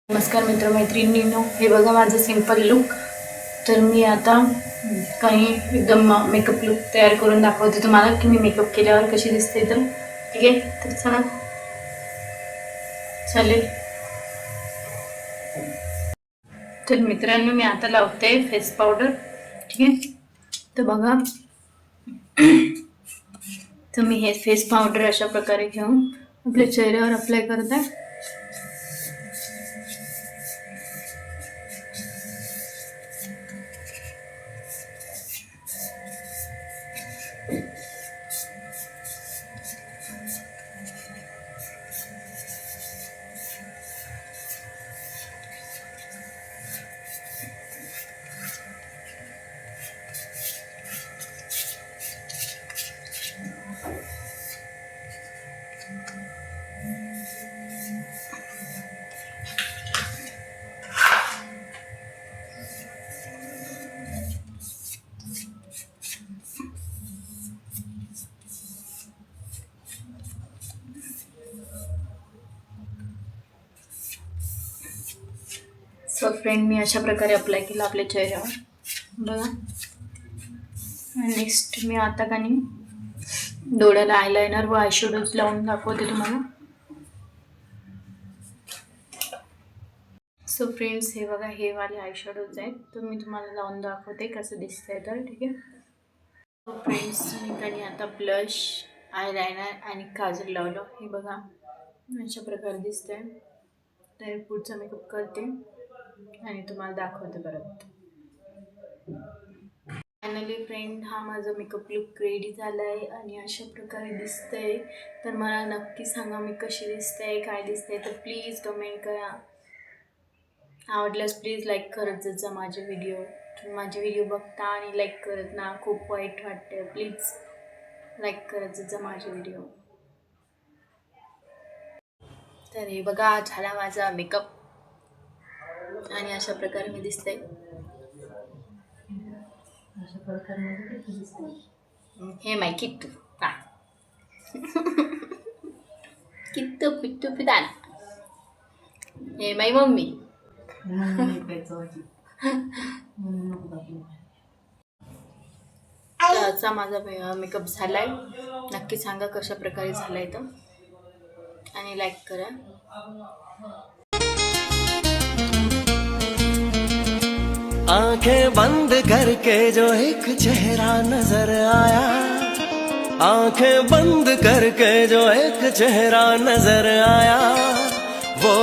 नमस्कार मित्रमैत्रिणींनो, हे बघा माझं सिंपल लुक. तर मी आता काही एकदम मेकअप लुक तयार करून दाखवते तुम्हाला की मी मेकअप केल्यावर कशी दिसते. तर ठीक आहे, तर चला चालेल. तर मित्रांनो, मी आता लावते फेस पावडर. ठीक आहे, तर बघा तुम्ही हे फेस पावडर अशा प्रकारे घेऊन आपल्या चेहऱ्यावर अप्लाय करताय. सो फ्रेंड, मी अशा प्रकारे अप्लाय केलं आपल्या चेहऱ्यावर बघा. नेक्स्ट मी आता का नाही डोळ्याला आयलायनर व आयशॅडोज लावून दाखवते तुम्हाला. सो फ्रेंड्स, हे बघा, हे वाले आयशॅडोज आहेत. तर मी तुम्हाला लावून दाखवते कसं दिसतंय. तर ठीक आहे. सो फ्रेंड्स, मी काही आता ब्लश, आयलायनर आणि काजल लावलं. हे बघा अशा प्रकारे दिसतंय. तर पुढचा मेकअप करते आणि तुम्हाला दाखवते परत. फायनली फ्रेंड, हा माझा मेकअप लुक रेडी झाला आहे आणि अशा प्रकारे दिसतंय. तर मला नक्की सांगा मी कशी दिसते, काय दिसते. तर प्लीज कमेंट करा. आवडल्यास प्लीज लाईक करत जा माझे व्हिडिओ. माझे व्हिडिओ बघता आणि लाईक करत ना, खूप वाईट वाटते. प्लीज लाईक करत जा माझे व्हिडिओ. तर हे बघा, झाला माझा मेकअप आणि अशा प्रकारे मी दिसते. अशा प्रकारे दिसते. हे माय किट्टू का किट्टू पिट्टू पिदान. Hey my mummy. असा माझा मेकअप झालाय. नक्की सांगा कशा प्रकारे झालाय तर, आणि लाईक करा. आंखें बंद करके जो एक चेहरा नजर आया, आंखें बंद करके जो एक चेहरा नजर आया, वो